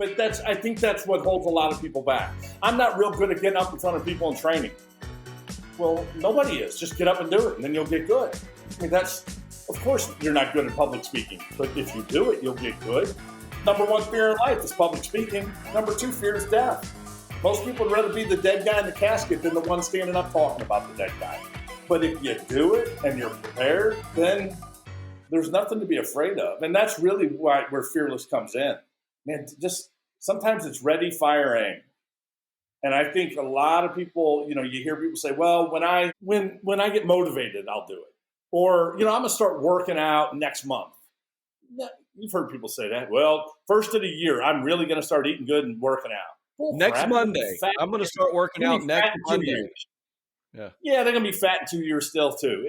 But I think that's what holds a lot of people back. I'm not real good at getting up in front of people in training. Well, nobody is. Just get up and do it, and then you'll get good. I mean, of course you're not good at public speaking, but if you do it, you'll get good. Number one fear in life is public speaking. Number two fear is death. Most people would rather be the dead guy in the casket than the one standing up talking about the dead guy. But if you do it and you're prepared, then there's nothing to be afraid of. And that's really where fearless comes in. Man, just sometimes it's ready, fire, aim. And I think a lot of people, you hear people say, well, when I get motivated, I'll do it. Or, I'm going to start working out next month. You've heard people say that. Well, first of the year, I'm really going to start eating good and working out. Well, next Monday. I'm going to start working out next Monday. Yeah, they're going to be fat in 2 years still, too.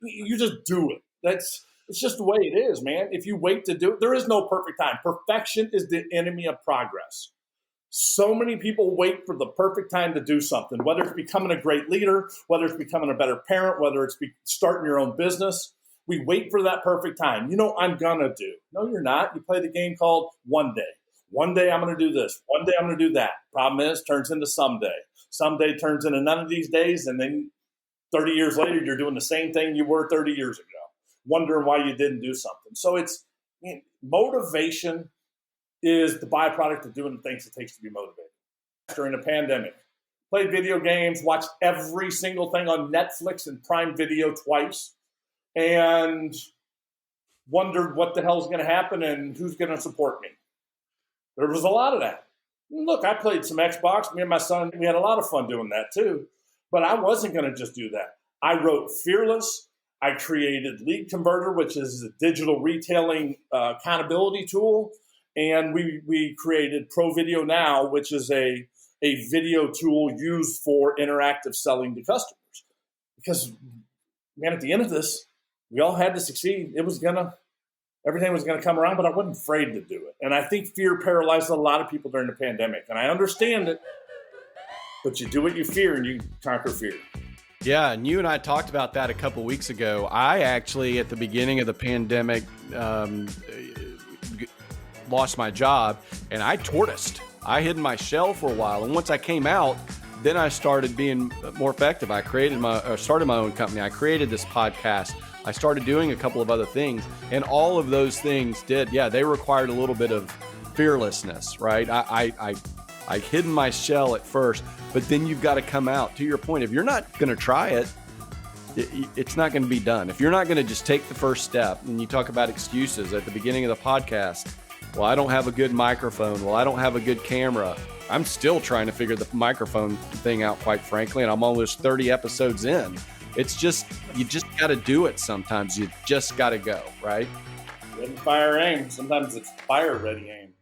You just do it. It's just the way it is, man. If you wait to do it, there is no perfect time. Perfection is the enemy of progress. So many people wait for the perfect time to do something, whether it's becoming a great leader, whether it's becoming a better parent, whether it's starting your own business. We wait for that perfect time. I'm going to do. No, you're not. You play the game called one day. One day I'm going to do this. One day I'm going to do that. Problem is, turns into someday. Someday turns into none of these days, and then 30 years later, you're doing the same thing you were 30 years ago, wondering why you didn't do something. So motivation is the byproduct of doing the things it takes to be motivated. During the pandemic, played video games, watched every single thing on Netflix and Prime Video twice, and wondered what the hell's going to happen and who's going to support me. There was a lot of that. Look, I played some Xbox. Me and my son, we had a lot of fun doing that too. But I wasn't going to just do that. I wrote Fearless. I created Lead Converter, which is a digital retailing accountability tool. And we created Pro Video Now, which is a video tool used for interactive selling to customers. Because, man, at the end of this, we all had to succeed. Everything was going to come around, but I wasn't afraid to do it. And I think fear paralyzed a lot of people during the pandemic. And I understand it, but you do what you fear and you conquer fear. Yeah, and you and I talked about that a couple weeks ago. I actually, at the beginning of the pandemic, lost my job, and I tortoised. I hid in my shell for a while, and once I came out, then I started being more effective. I started my own company. I created this podcast. I started doing a couple of other things, and all of those things they required a little bit of fearlessness, right? I hid in my shell at first, but then you've got to come out. To your point, if you're not going to try it, it's not going to be done. If you're not going to just take the first step, and you talk about excuses at the beginning of the podcast, well, I don't have a good microphone. Well, I don't have a good camera. I'm still trying to figure the microphone thing out, quite frankly, and I'm almost 30 episodes in. It's just, you just got to do it sometimes. You just got to go, right? Ready, fire, aim. Sometimes it's fire, ready, aim.